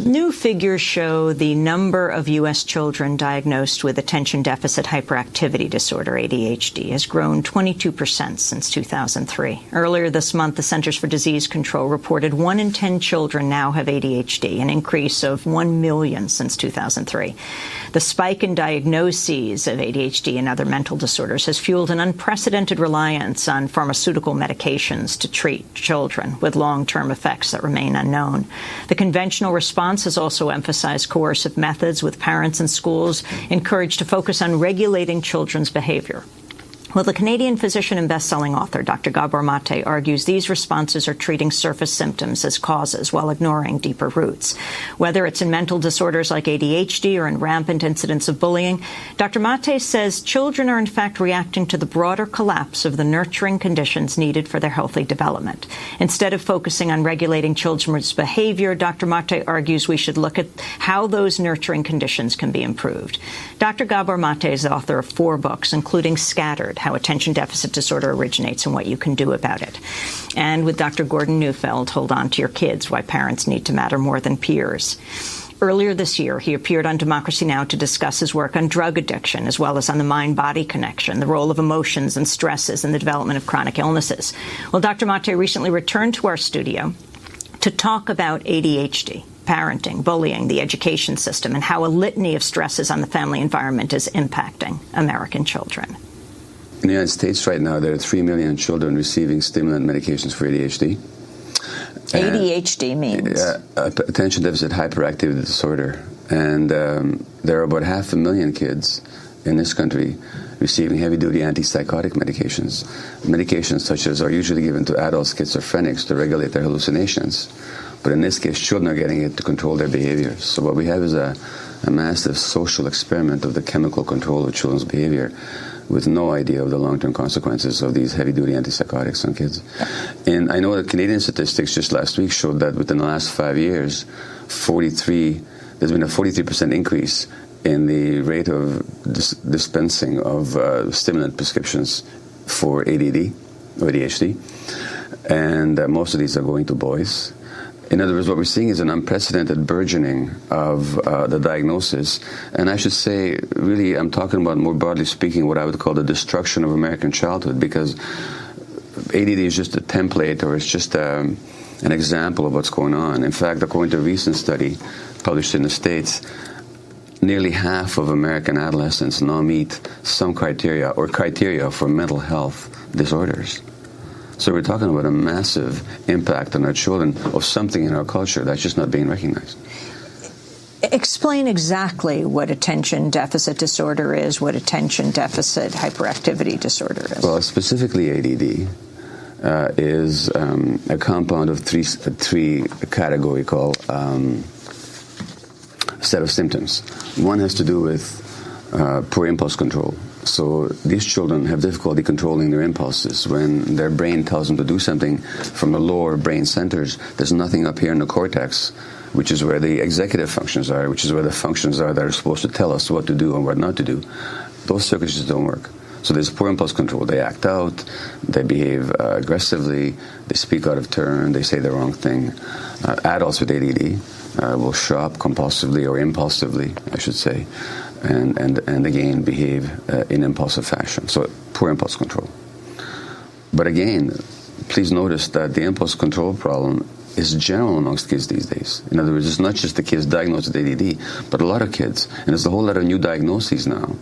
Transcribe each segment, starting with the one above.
New figures show the number of U.S. children diagnosed with attention deficit hyperactivity disorder, ADHD, has grown 22% since 2003. Earlier this month, the Centers for Disease Control reported 1 in 10 children now have ADHD, an increase of 1 million since 2003. The spike in diagnoses of ADHD and other mental disorders has fueled an unprecedented reliance on pharmaceutical medications to treat children with long-term effects that remain unknown. The conventional response has also emphasized coercive methods, with parents and schools encouraged to focus on regulating children's behavior. Well, the Canadian physician and best-selling author, Dr. Gabor Maté, argues these responses are treating surface symptoms as causes while ignoring deeper roots. Whether it's in mental disorders like ADHD or in rampant incidents of bullying, Dr. Maté says children are in fact reacting to the broader collapse of the nurturing conditions needed for their healthy development. Instead of focusing on regulating children's behavior, Dr. Maté argues we should look at how those nurturing conditions can be improved. Dr. Gabor Maté is the author of 4 books, including Scattered: How Attention Deficit Disorder Originates and What You Can Do About It. And with Dr. Gordon Neufeld, Hold On to Your Kids: Why Parents Need to Matter More Than Peers. Earlier this year, he appeared on Democracy Now! To discuss his work on drug addiction, as well as on the mind-body connection, the role of emotions and stresses in the development of chronic illnesses. Well, Dr. Maté recently returned to our studio to talk about ADHD, parenting, bullying, the education system, and how a litany of stresses on the family environment is impacting American children. In the United States right now, there are 3 million children receiving stimulant medications for ADHD. ADHD means? Attention Deficit Hyperactivity Disorder. And there are about 500,000 kids in this country receiving heavy-duty antipsychotic medications. Medications such as are usually given to adult schizophrenics to regulate their hallucinations. But in this case, children are getting it to control their behaviors. So what we have is a massive social experiment of the chemical control of children's behavior, with no idea of the long-term consequences of these heavy-duty antipsychotics on kids. And I know that Canadian statistics just last week showed that within the last 5 years, there's been a 43% increase in the rate of dispensing of stimulant prescriptions for ADD or ADHD, and most of these are going to boys. In other words, what we're seeing is an unprecedented burgeoning of the diagnosis. And I should say, really, I'm talking about, more broadly speaking, what I would call the destruction of American childhood, because ADD is just a template, or it's just an example of what's going on. In fact, according to a recent study published in the States, nearly half of American adolescents now meet some criteria for mental health disorders. So we're talking about a massive impact on our children of something in our culture that's just not being recognized. Explain exactly what attention deficit disorder is, what attention deficit hyperactivity disorder is. Well, specifically ADD is a compound of three category called set of symptoms. One has to do with poor impulse control. So these children have difficulty controlling their impulses. When their brain tells them to do something from the lower brain centers, there's nothing up here in the cortex, which is where the executive functions are, which is where the functions are that are supposed to tell us what to do and what not to do. Those circuits just don't work. So there's poor impulse control. They act out, they behave aggressively, they speak out of turn, they say the wrong thing. Adults with ADD will shop compulsively or impulsively, I should say, and again behave in impulsive fashion. So poor impulse control. But again, please notice that the impulse control problem is general amongst kids these days. In other words, it's not just the kids diagnosed with ADD, but a lot of kids. And there's a whole lot of new diagnoses now.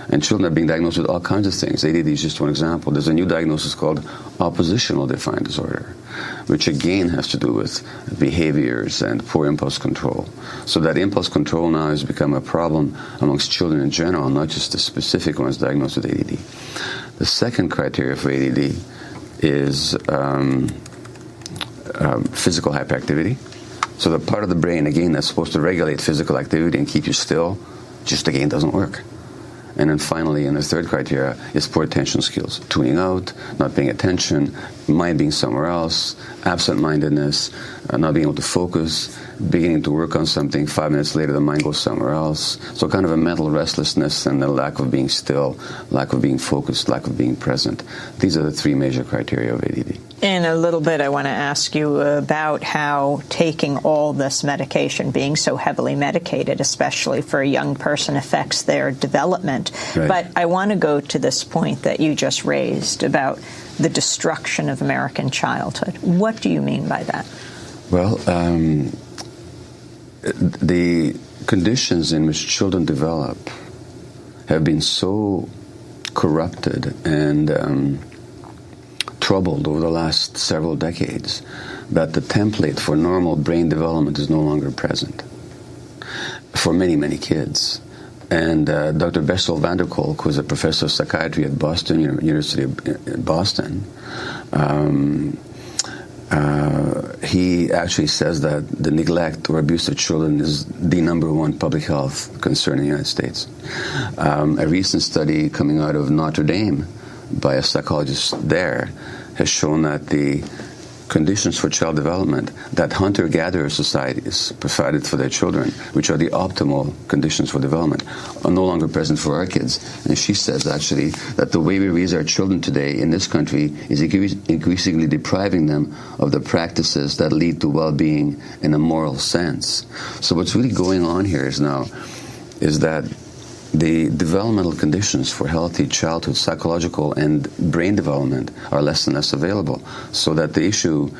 And children are being diagnosed with all kinds of things. ADD is just one example. There's a new diagnosis called oppositional defiant disorder, which again has to do with behaviors and poor impulse control. So that impulse control now has become a problem amongst children in general, not just the specific ones diagnosed with ADD. The second criteria for ADD is physical hyperactivity. So the part of the brain, again, that's supposed to regulate physical activity and keep you still, just again doesn't work. And then finally, in the third criteria, is poor attention skills. Tuning out, not paying attention, mind being somewhere else, absent-mindedness, not being able to focus, beginning to work on something, 5 minutes later the mind goes somewhere else. So kind of a mental restlessness and the lack of being still, lack of being focused, lack of being present. These are the three major criteria of ADD. In a little bit, I want to ask you about how taking all this medication, being so heavily medicated, especially for a young person, affects their development. Right. But I want to go to this point that you just raised about the destruction of American childhood. What do you mean by that? Well, the conditions in which children develop have been so corrupted and troubled over the last several decades that the template for normal brain development is no longer present for many, many kids. And Dr. Bessel van der Kolk, who is a professor of psychiatry at Boston University of Boston, he actually says that the neglect or abuse of children is the #1 public health concern in the United States. A recent study coming out of Notre Dame by a psychologist there has shown that the conditions for child development that hunter-gatherer societies provided for their children, which are the optimal conditions for development, are no longer present for our kids. And she says, actually, that the way we raise our children today in this country is increasingly depriving them of the practices that lead to well-being in a moral sense. So what's really going on here is that the developmental conditions for healthy childhood, psychological and brain development are less and less available, so that the issue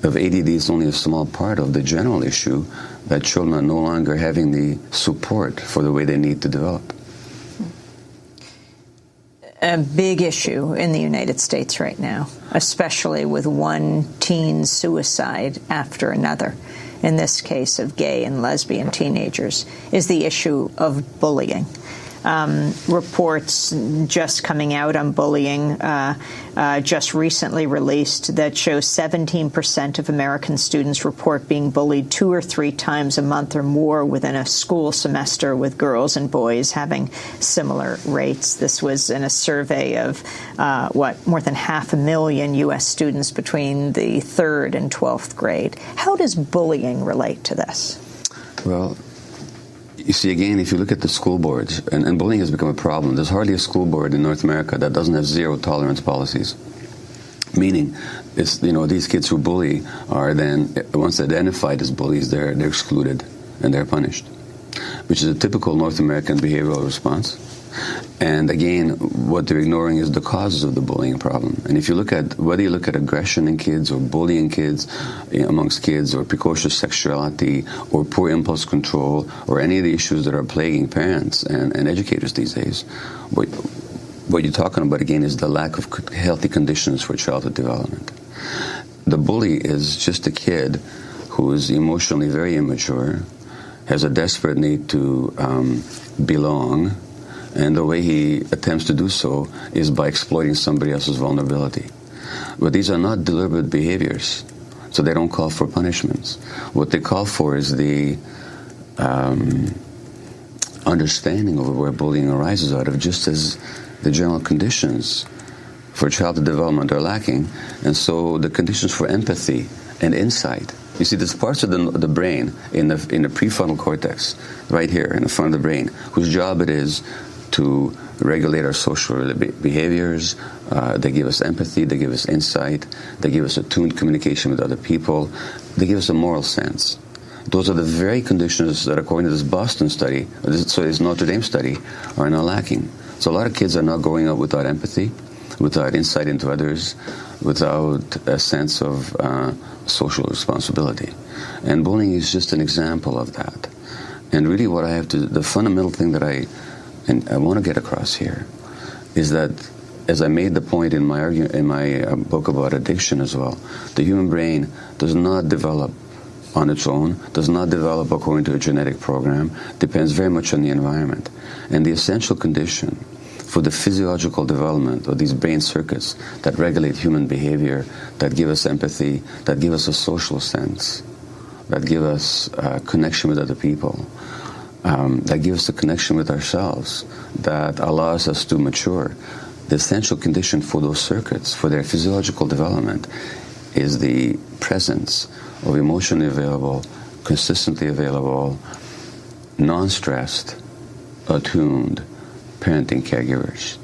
of ADD is only a small part of the general issue that children are no longer having the support for the way they need to develop. A big issue in the United States right now, especially with one teen suicide after another, in this case of gay and lesbian teenagers, is the issue of bullying. Reports just coming out on bullying just recently released that shows 17% of American students report being bullied 2 or 3 times a month or more within a school semester, with girls and boys having similar rates. This was in a survey of, more than 500,000 U.S. students between the 3rd and 12th grade. How does bullying relate to this? Well, you see, again, if you look at the school boards, and bullying has become a problem, there's hardly a school board in North America that doesn't have zero tolerance policies. Meaning, it's, these kids who bully are then, once identified as bullies, they're excluded and they're punished, which is a typical North American behavioral response. And again, what they're ignoring is the causes of the bullying problem. And if you look at, whether you look at aggression in kids or bullying kids amongst kids, or precocious sexuality or poor impulse control, or any of the issues that are plaguing parents and educators these days, what you're talking about again is the lack of healthy conditions for childhood development. The bully is just a kid who is emotionally very immature, has a desperate need to belong, and the way he attempts to do so is by exploiting somebody else's vulnerability. But these are not deliberate behaviors, so they don't call for punishments. What they call for is the understanding of where bullying arises out of, just as the general conditions for childhood development are lacking. And so the conditions for empathy and insight. You see, there's parts of the brain in the prefrontal cortex, right here in the front of the brain, whose job it is to regulate our social behaviors. They give us empathy, they give us insight, they give us attuned communication with other people, they give us a moral sense. Those are the very conditions that, according to this Boston study, this Notre Dame study, are now lacking. So a lot of kids are not growing up without empathy, without insight into others, without a sense of social responsibility. And bullying is just an example of that. And really what the fundamental thing that I want to get across here is that, as I made the point in my book about addiction as well, the human brain does not develop on its own, does not develop according to a genetic program, depends very much on the environment. And the essential condition for the physiological development of these brain circuits that regulate human behavior, that give us empathy, that give us a social sense, that give us connection with other people, that gives us a connection with ourselves, that allows us to mature. The essential condition for those circuits, for their physiological development, is the presence of emotionally available, consistently available, non-stressed, attuned parenting caregivers.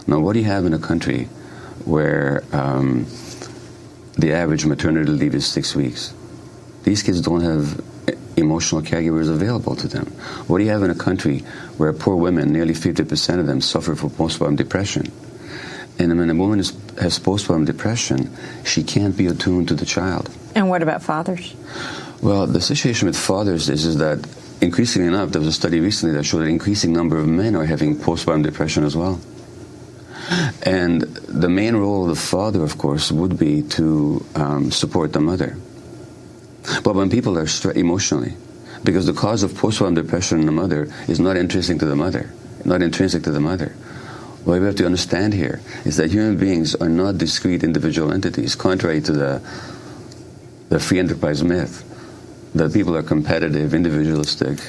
Now, what do you have in a country where the average maternity leave is 6 weeks. These kids don't have emotional caregivers available to them. What do you have in a country where poor women, nearly 50% of them, suffer from postpartum depression? And when a woman has postpartum depression, she can't be attuned to the child. And what about fathers? Well, the situation with fathers is that, increasingly enough, there was a study recently that showed an increasing number of men are having postpartum depression as well. And the main role of the father, of course, would be to support the mother. But when people are emotionally, because the cause of postpartum depression in the mother is not intrinsic to the mother, what we have to understand here is that human beings are not discrete individual entities, contrary to the free enterprise myth, that people are competitive, individualistic,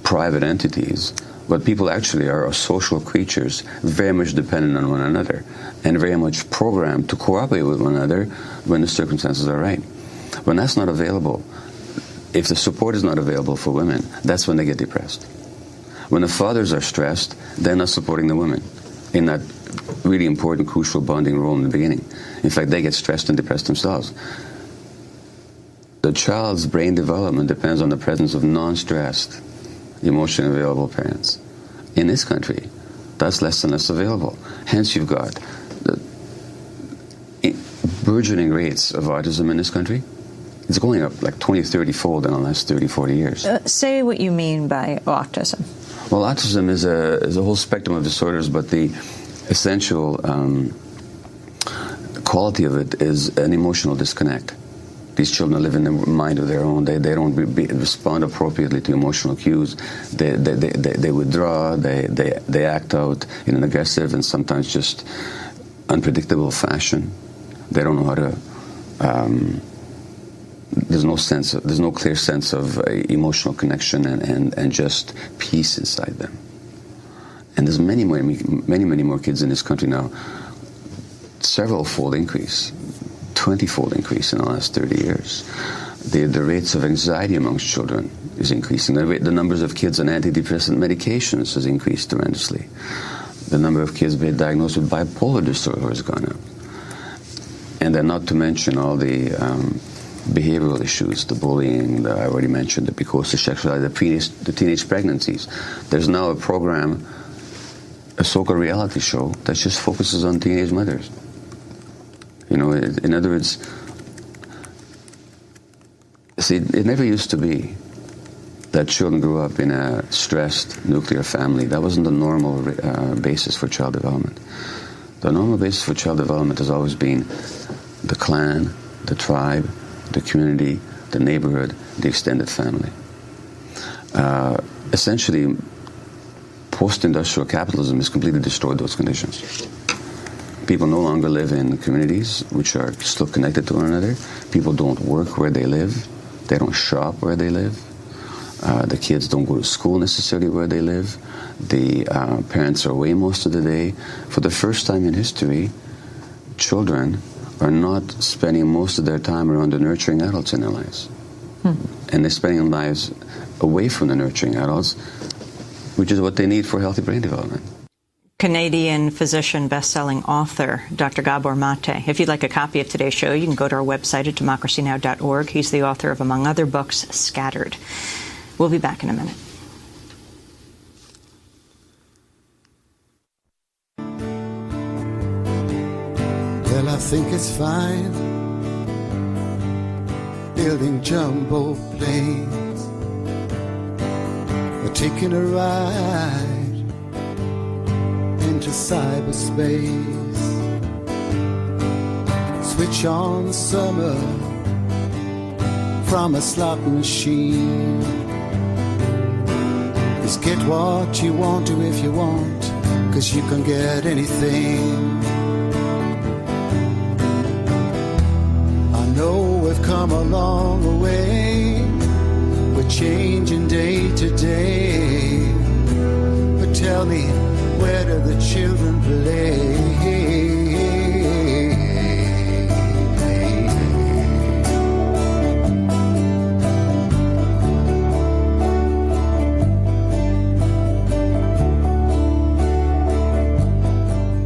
private entities. But people actually are social creatures, very much dependent on one another, and very much programmed to cooperate with one another when the circumstances are right. When that's not available, if the support is not available for women, that's when they get depressed. When the fathers are stressed, they're not supporting the women in that really important, crucial bonding role in the beginning. In fact, they get stressed and depressed themselves. The child's brain development depends on the presence of non-stressed, emotionally available parents. In this country, that's less and less available. Hence, you've got the burgeoning rates of autism in this country. It's going up like 20, 30-fold in the last 30, 40 years. Say what you mean by autism. Well, autism is a whole spectrum of disorders, but the essential quality of it is an emotional disconnect. These children live in a mind of their own. They don't respond appropriately to emotional cues. They withdraw. They act out in an aggressive and sometimes just unpredictable fashion. They don't know how to. There's no clear sense of emotional connection and just peace inside them. And there's many more kids in this country now. Several-fold increase. 20-fold increase in the last 30 years. The rates of anxiety amongst children is increasing. The numbers of kids on antidepressant medications has increased tremendously. The number of kids being diagnosed with bipolar disorder has gone up. And then not to mention all the behavioral issues, the bullying that I already mentioned, the precocious sexuality, the teenage pregnancies. There's now a program, a so-called reality show, that just focuses on teenage mothers. You know, in other words, see, it never used to be that children grew up in a stressed nuclear family. That wasn't the normal basis for child development. The normal basis for child development has always been the clan, the tribe, the community, the neighborhood, the extended family. Essentially, post-industrial capitalism has completely destroyed those conditions. People no longer live in communities which are still connected to one another. People don't work where they live. They don't shop where they live. The kids don't go to school necessarily where they live. The parents are away most of the day. For the first time in history, children are not spending most of their time around the nurturing adults in their lives. And they're spending lives away from the nurturing adults, which is what they need for healthy brain development. Canadian physician, best-selling author, Dr. Gabor Maté. If you'd like a copy of today's show, you can go to our website at democracynow.org. He's the author of, among other books, Scattered. We'll be back in a minute. Well, I think it's fine building jumbo planes, or taking a ride into cyberspace. Switch on the summer from a slot machine. Just get what you want to if you want, 'cause you can get anything. I know we've come a long way, we're changing day to day, but tell me, where do the children play?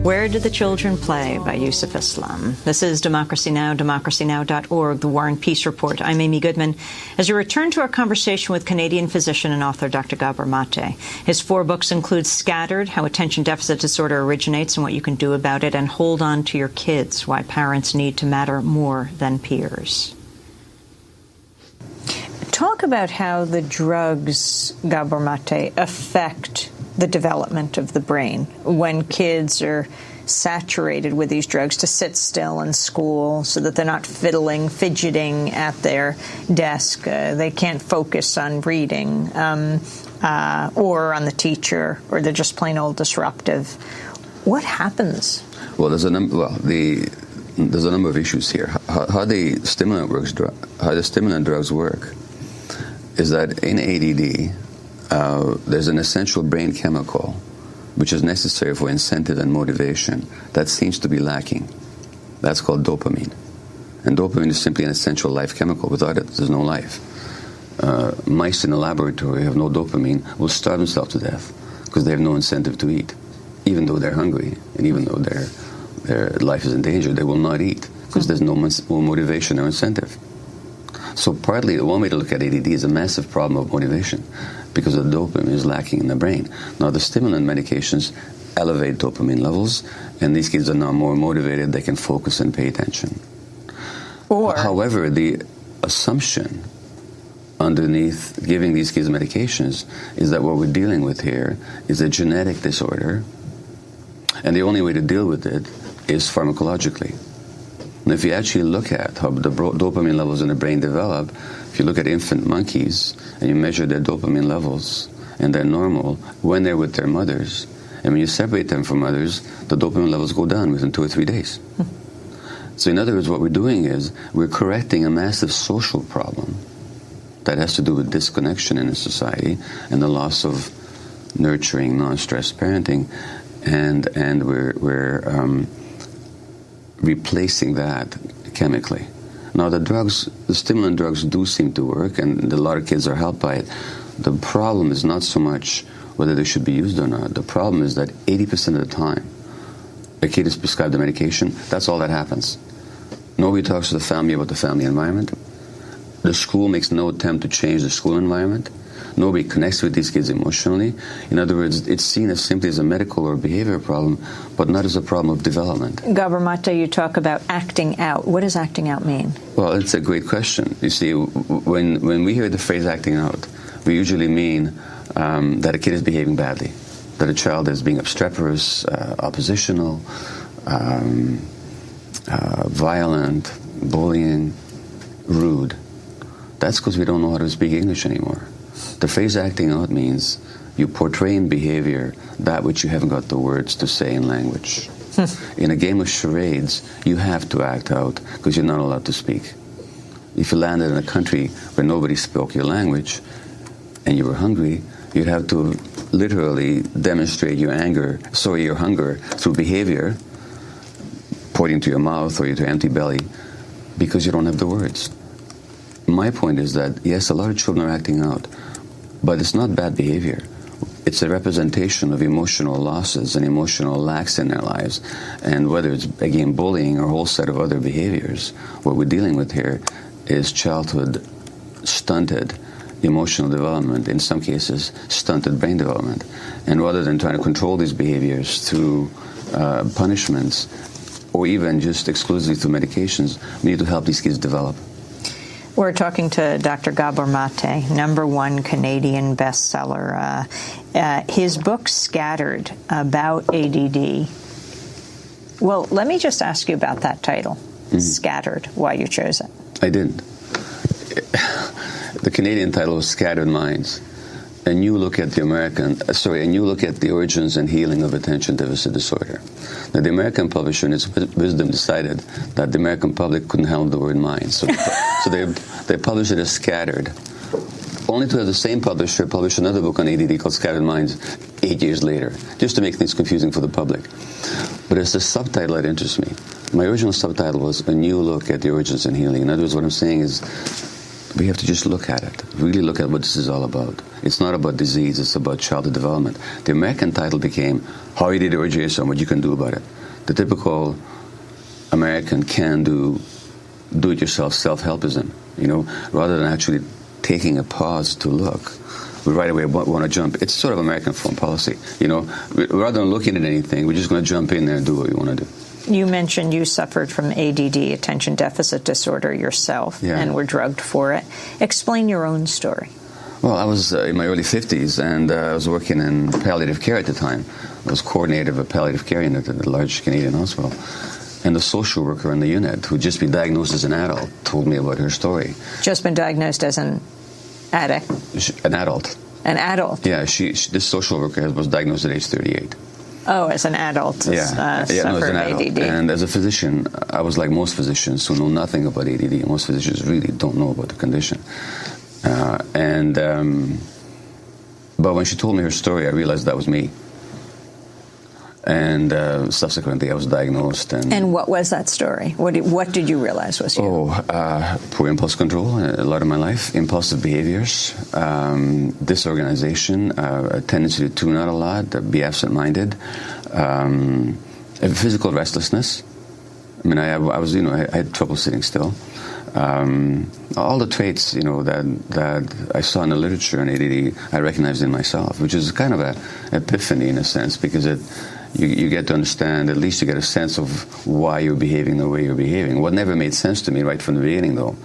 Where Did the Children Play by Yusuf Islam. This is Democracy Now!, democracynow.org, The War and Peace Report. I'm Amy Goodman. As we return to our conversation with Canadian physician and author Dr. Gabor Maté. His 4 books include Scattered, How Attention Deficit Disorder Originates and What You Can Do About It, and Hold On to Your Kids, Why Parents Need to Matter More Than Peers. Talk about how the drugs, Gabor Maté, affect the development of the brain when kids are saturated with these drugs to sit still in school so that they're not fidgeting at their desk. They can't focus on reading or on the teacher, or they're just plain old disruptive. What happens? Well, there's a number of issues here. How the stimulant drugs work is that in ADD, there's an essential brain chemical which is necessary for incentive and motivation that seems to be lacking. That's called dopamine. And dopamine is simply an essential life chemical. Without it, there's no life. Mice in a laboratory who have no dopamine will starve themselves to death because they have no incentive to eat. Even though they're hungry and even though their life is in danger, they will not eat because there's no motivation or incentive. So partly, one way to look at ADD is a massive problem of motivation because the dopamine is lacking in the brain. Now, the stimulant medications elevate dopamine levels, and these kids are now more motivated. They can focus and pay attention. However, the assumption underneath giving these kids medications is that what we're dealing with here is a genetic disorder, and the only way to deal with it is pharmacologically. And if you actually look at how the dopamine levels in the brain develop, if you look at infant monkeys and you measure their dopamine levels and they're normal when they're with their mothers, and when you separate them from mothers, the dopamine levels go down within 2 or 3 days. So in other words, what we're doing is we're correcting a massive social problem that has to do with disconnection in a society and the loss of nurturing, non-stress parenting, and we're replacing that chemically. Now, the stimulant drugs do seem to work, and a lot of kids are helped by it. The problem is not so much whether they should be used or not. The problem is that 80% of the time, a kid is prescribed the medication, that's all that happens. Nobody talks to the family about the family environment. The school makes no attempt to change the school environment. Nobody connects with these kids emotionally. In other words, it's seen as simply as a medical or behavior problem, but not as a problem of development. Gabor Maté, you talk about acting out. What does acting out mean? Well, it's a great question. You see, when we hear the phrase acting out, we usually mean that a kid is behaving badly, that a child is being obstreperous, oppositional, violent, bullying, rude. That's because we don't know how to speak English anymore. The phrase acting out means you portray in behavior that which you haven't got the words to say in language. In a game of charades, you have to act out because you're not allowed to speak. If you landed in a country where nobody spoke your language and you were hungry, you'd have to literally demonstrate your hunger through behavior, pointing to your mouth or to your empty belly, because you don't have the words. My point is that, yes, a lot of children are acting out, but it's not bad behavior. It's a representation of emotional losses and emotional lacks in their lives. And whether it's, again, bullying or a whole set of other behaviors, what we're dealing with here is childhood stunted emotional development, in some cases, stunted brain development. And rather than trying to control these behaviors through punishments or even just exclusively through medications, we need to help these kids develop. We're talking to Dr. Gabor Maté, #1 Canadian bestseller. His book, Scattered, about ADD. Well, let me just ask you about that title, Scattered, why you chose it. I didn't. The Canadian title was Scattered Minds. A new look at the origins and healing of attention deficit disorder. Now, the American publisher, in its wisdom, decided that the American public couldn't handle the word mind, so they published it as Scattered, only to have the same publisher publish another book on ADD called Scattered Minds 8 years later, just to make things confusing for the public. But it's the subtitle that interests me. My original subtitle was A New Look at the Origins and Healing. In other words, what I'm saying is, we have to just look at it, really look at what this is all about. It's not about disease, it's about childhood development. The American title became How ADD Originates and What You Can Do About It. the typical American do-it-yourself self-helpism, rather than actually taking a pause to look. We right away want to jump. It's sort of American foreign policy, Rather than looking at anything, we're just going to jump in there and do what we want to do. You mentioned you suffered from ADD, attention deficit disorder, yourself, and were drugged for it. Explain your own story. Well, I was in my early 50s, and I was working in palliative care at the time. I was coordinator of a palliative care unit at a large Canadian hospital. And the social worker in the unit, who'd just been diagnosed as an adult, told me about her story. Just been diagnosed as an addict? An adult. An adult? Yeah, this social worker was diagnosed at age 38. Oh, as an adult, suffered ADD. And as a physician, I was like most physicians who know nothing about ADD. Most physicians really don't know about the condition. But when she told me her story, I realized that was me. And subsequently, I was diagnosed. And what was that story? What did you realize was you? Poor impulse control a lot of my life, impulsive behaviors, disorganization, a tendency to tune out a lot, be absent-minded, physical restlessness. I mean, I had trouble sitting still. All the traits, that I saw in the literature on ADD, I recognized in myself, which is kind of an epiphany in a sense, because you get to understand, at least you get a sense of why you're behaving the way you're behaving. What never made sense to me right from the beginning, though,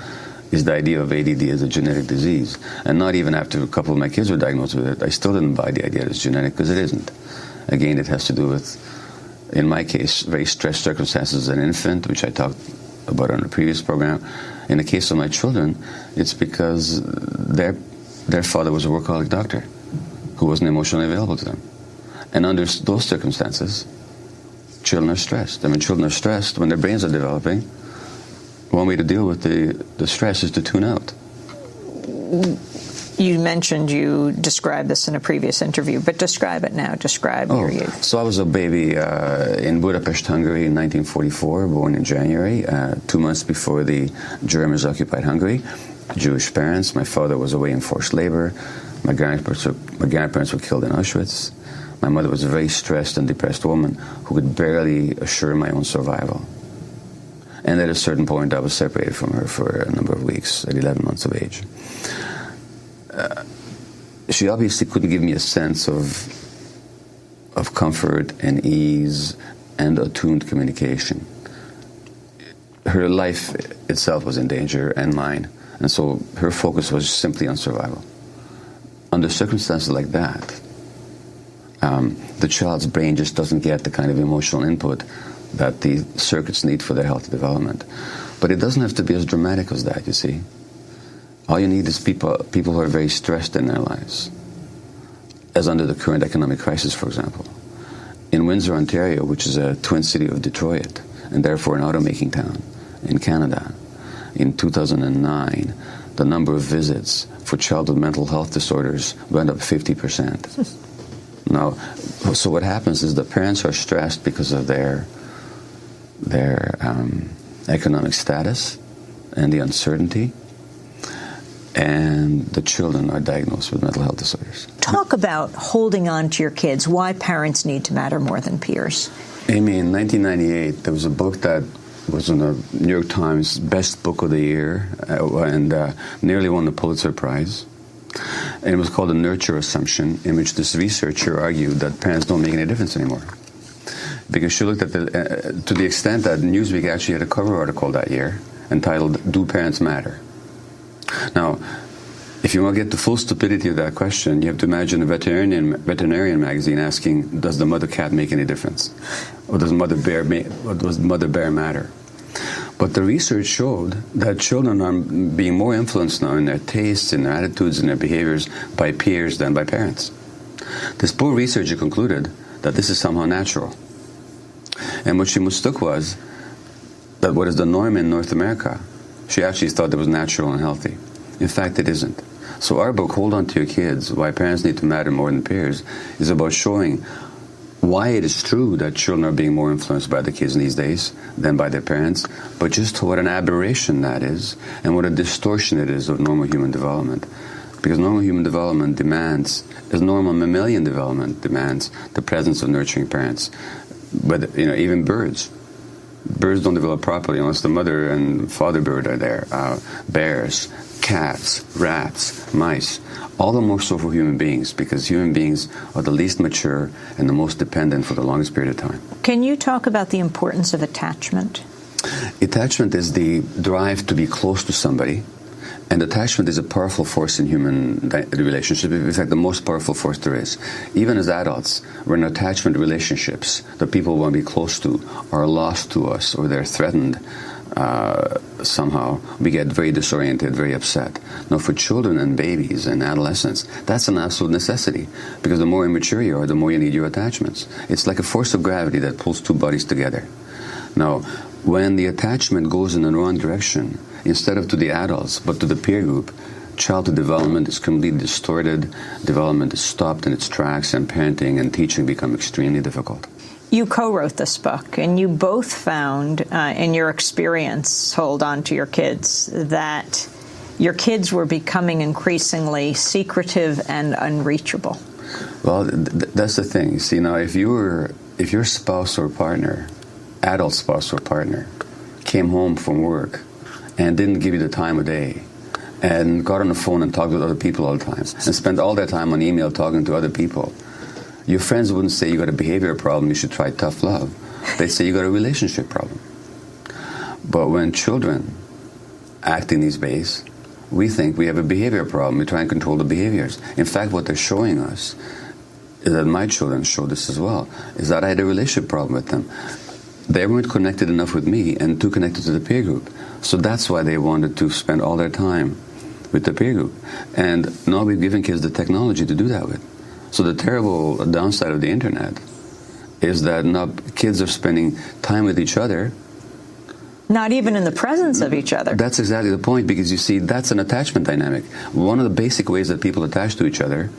is the idea of ADD as a genetic disease. And not even after a couple of my kids were diagnosed with it, I still didn't buy the idea that it's genetic, because it isn't. Again, it has to do with, in my case, very stressed circumstances as an infant, which I talked about on a previous program. In the case of my children, it's because their father was a workaholic doctor who wasn't emotionally available to them. And under those circumstances, children are stressed. I mean, children are stressed when their brains are developing. One way to deal with the stress is to tune out. You mentioned you described this in a previous interview, but describe it now. Describe your youth. So I was a baby in Budapest, Hungary in 1944, born in January, 2 months before the Germans occupied Hungary. Jewish parents. My father was away in forced labor. My grandparents were killed in Auschwitz. My mother was a very stressed and depressed woman who could barely assure my own survival. And at a certain point, I was separated from her for a number of weeks, at 11 months of age. She obviously couldn't give me a sense of comfort and ease and attuned communication. Her life itself was in danger, and mine. And so her focus was simply on survival. Under circumstances like that, the child's brain just doesn't get the kind of emotional input that the circuits need for their healthy development. But it doesn't have to be as dramatic as that, you see. All you need is people who are very stressed in their lives, as under the current economic crisis, for example. In Windsor, Ontario, which is a twin city of Detroit, and therefore an automaking town in Canada, in 2009, the number of visits for childhood mental health disorders went up 50%. Now, so what happens is the parents are stressed because of their economic status and the uncertainty, and the children are diagnosed with mental health disorders. Talk about holding on to your kids, why parents need to matter more than peers. Amy, in 1998, there was a book that was in the New York Times Best Book of the Year and nearly won the Pulitzer Prize. And it was called The Nurture Assumption, in which this researcher argued that parents don't make any difference anymore. Because she looked at to the extent that Newsweek actually had a cover article that year entitled, "Do Parents Matter?" Now, if you want to get the full stupidity of that question, you have to imagine a veterinarian magazine asking, does the mother cat make any difference? Or does mother bear matter? But the research showed that children are being more influenced now in their tastes, in their attitudes, in their behaviors by peers than by parents. This poor researcher concluded that this is somehow natural. And what she mistook was that what is the norm in North America, she actually thought it was natural and healthy. In fact, it isn't. So our book, Hold On to Your Kids, Why Parents Need to Matter More Than Peers, is about showing why it is true that children are being more influenced by the kids these days than by their parents, but just what an aberration that is and what a distortion it is of normal human development. Because normal human development demands, as normal mammalian development demands, the presence of nurturing parents. But, even birds. Birds don't develop properly unless the mother and father bird are there. Bears, cats, rats, mice, all the more so for human beings, because human beings are the least mature and the most dependent for the longest period of time. Can you talk about the importance of attachment? Attachment is the drive to be close to somebody, and attachment is a powerful force in human relationship. In fact, the most powerful force there is. Even as adults, we're in attachment relationships. The people we want to be close to are lost to us, or they're threatened somehow. We get very disoriented, very upset. Now, for children and babies and adolescents, that's an absolute necessity, because the more immature you are, the more you need your attachments. It's like a force of gravity that pulls two bodies together. Now, when the attachment goes in the wrong direction, instead of to the adults, but to the peer group, childhood development is completely distorted, development is stopped in its tracks, and parenting and teaching become extremely difficult. You co-wrote this book, and you both found, in your experience, hold on to your kids, that your kids were becoming increasingly secretive and unreachable. Well, that's the thing. See, now, if your spouse or partner, adult spouse or partner, came home from work and didn't give you the time of day, and got on the phone and talked with other people all the time, and spent all their time on email talking to other people, your friends wouldn't say you got a behavior problem, you should try tough love. They'd say you got a relationship problem. But when children act in these ways, we think we have a behavior problem. We try and control the behaviors. In fact, what they're showing us is that my children show this as well, is that I had a relationship problem with them. They weren't connected enough with me and too connected to the peer group. So that's why they wanted to spend all their time with the peer group. And now we've given kids the technology to do that with. So the terrible downside of the internet is that now kids are spending time with each other. Not even in the presence of each other. That's exactly the point, because you see, that's an attachment dynamic. One of the basic ways that people attach to each other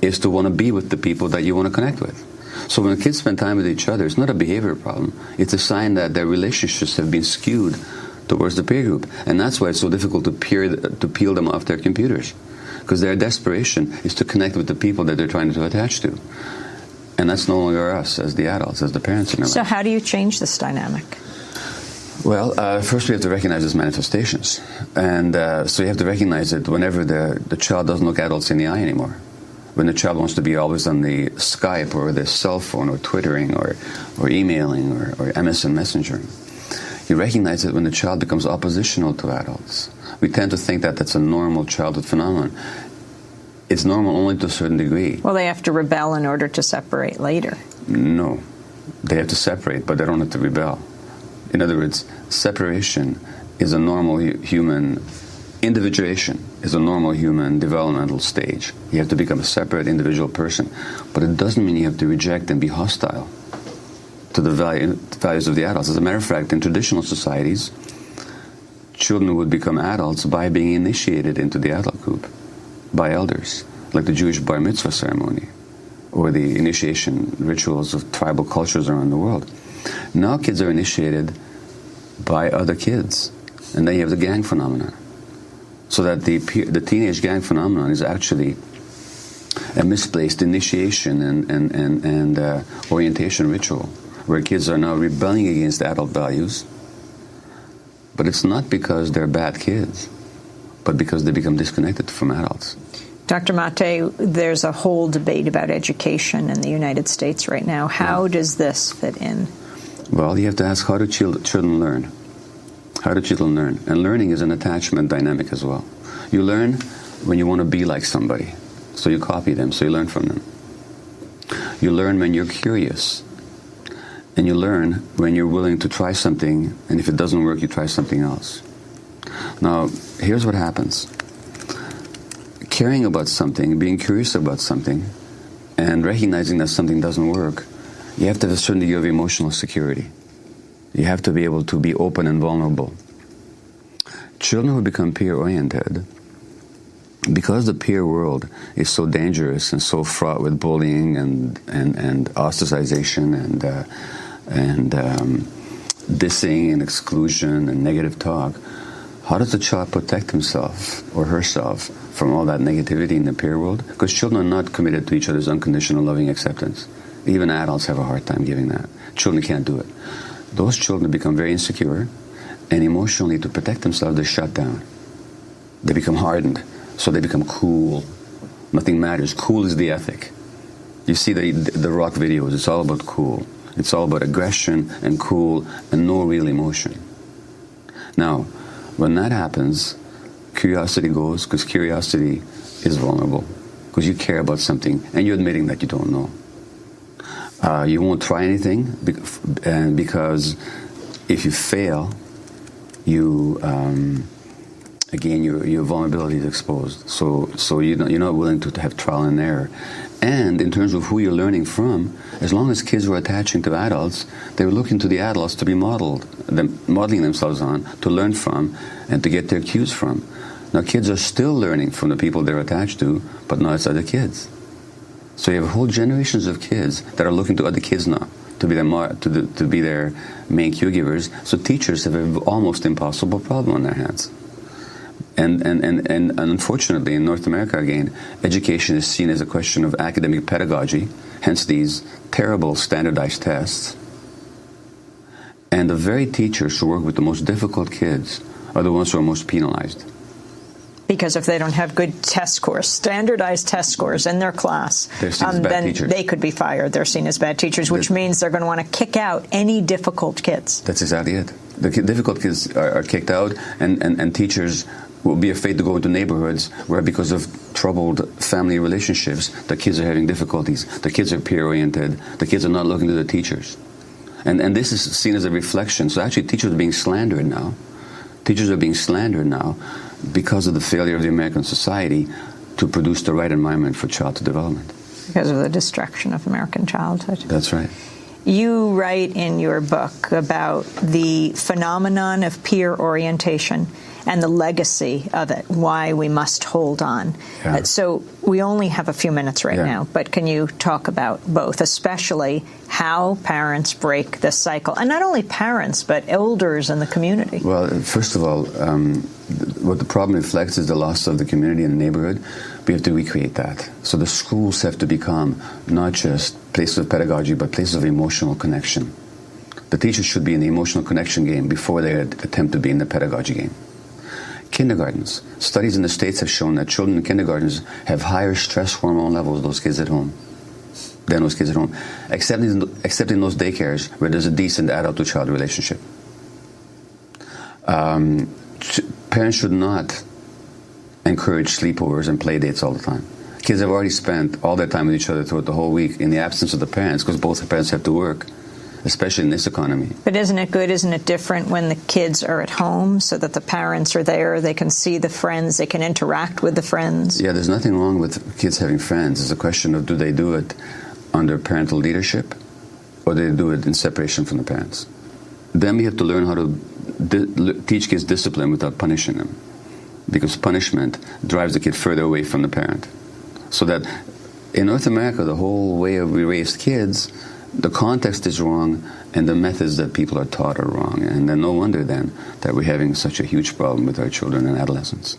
is to want to be with the people that you want to connect with. So when kids spend time with each other, it's not a behavior problem. It's a sign that their relationships have been skewed towards the peer group. And that's why it's so difficult to peel them off their computers, because their desperation is to connect with the people that they're trying to attach to. And that's no longer us as the adults, as the parents in their So life. how do you change this dynamic? Well, first we have to recognize its manifestations. And so you have to recognize it whenever the child doesn't look adults in the eye anymore. When the child wants to be always on the Skype or the cell phone or Twittering or emailing or MSN Messenger. You recognize it when the child becomes oppositional to adults. We tend to think that that's a normal childhood phenomenon. It's normal only to a certain degree. Well, they have to rebel in order to separate later. No. They have to separate, but they don't have to rebel. In other words, separation is a normal human, individuation is a normal human developmental stage. You have to become a separate individual person. But it doesn't mean you have to reject and be hostile to the values of the adults. As a matter of fact, in traditional societies, children would become adults by being initiated into the adult group by elders, like the Jewish bar mitzvah ceremony or the initiation rituals of tribal cultures around the world. Now kids are initiated by other kids, and then you have the gang phenomenon. So that the teenage gang phenomenon is actually a misplaced initiation and orientation ritual, where kids are now rebelling against adult values. But it's not because they're bad kids, but because they become disconnected from adults. Dr. Maté, there's a whole debate about education in the United States right now. How does this fit in? Well, you have to ask, how do children learn? How do children learn? And learning is an attachment dynamic as well. You learn when you want to be like somebody, so you copy them, so you learn from them. You learn when you're curious. And you learn when you're willing to try something, and if it doesn't work, you try something else. Now, here's what happens. Caring about something, being curious about something, and recognizing that something doesn't work, you have to have a certain degree of emotional security. You have to be able to be open and vulnerable. Children who become peer-oriented, because the peer world is so dangerous and so fraught with bullying and ostracization and dissing and exclusion and negative talk, how does the child protect himself or herself from all that negativity in the peer world? Because children are not committed to each other's unconditional loving acceptance. Even adults have a hard time giving that. Children can't do it. Those children become very insecure, and emotionally, to protect themselves, they shut down. They become hardened, so they become cool. Nothing matters. Cool is the ethic. You see the rock videos, it's all about cool. It's all about aggression and cool and no real emotion. Now, when that happens, curiosity goes, because curiosity is vulnerable, because you care about something and you're admitting that you don't know. You won't try anything, and because if you fail, again, your vulnerability is exposed. So you're not willing to have trial and error. And in terms of who you're learning from, as long as kids were attaching to adults, they were looking to the adults to be modeling themselves on, to learn from, and to get their cues from. Now, kids are still learning from the people they're attached to, but now it's other kids. So you have whole generations of kids that are looking to other kids now to be their main caregivers. So teachers have an almost impossible problem on their hands. And unfortunately, in North America, again, education is seen as a question of academic pedagogy, hence these terrible standardized tests. And the very teachers who work with the most difficult kids are the ones who are most penalized. Because if they don't have good test scores, standardized test scores in their class, then teachers. They could be fired. They're seen as bad teachers, which means they're going to want to kick out any difficult kids. That's exactly it. The difficult kids are kicked out, and teachers will be afraid to go into neighborhoods where, because of troubled family relationships, the kids are having difficulties. The kids are peer-oriented. The kids are not looking to the teachers. And this is seen as a reflection. So actually teachers are being slandered now. Teachers are being slandered now because of the failure of the American society to produce the right environment for childhood development. Because of the destruction of American childhood. That's right. You write in your book about the phenomenon of peer orientation and the legacy of it, why we must hold on. Yeah. So we only have a few minutes right now, but can you talk about both, especially how parents break this cycle? And not only parents, but elders in the community. Well, first of all, what the problem reflects is the loss of the community and the neighborhood. We have to recreate that. So the schools have to become not just places of pedagogy, but places of emotional connection. The teachers should be in the emotional connection game before they attempt to be in the pedagogy game. Kindergartens. Studies in the States have shown that children in kindergartens have higher stress hormone levels than those kids at home, except in those daycares where there's a decent adult-to-child relationship. Parents should not encourage sleepovers and play dates all the time. Kids have already spent all their time with each other throughout the whole week in the absence of the parents, because both the parents have to work, especially in this economy. But isn't it good, isn't it different when the kids are at home so that the parents are there, they can see the friends, they can interact with the friends? Yeah, there's nothing wrong with kids having friends. It's a question of, do they do it under parental leadership or do they do it in separation from the parents? Then we have to learn how to teach kids discipline without punishing them, because punishment drives the kid further away from the parent. So that in North America, the whole way we raised kids, the context is wrong and the methods that people are taught are wrong. And then no wonder then that we're having such a huge problem with our children and adolescents.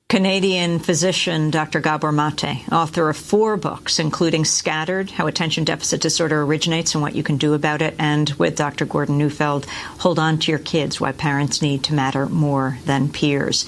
Canadian physician Dr. Gabor Maté, author of 4 books, including Scattered, How Attention Deficit Disorder Originates and What You Can Do About It, and with Dr. Gordon Neufeld, Hold On to Your Kids, Why Parents Need to Matter More Than Peers.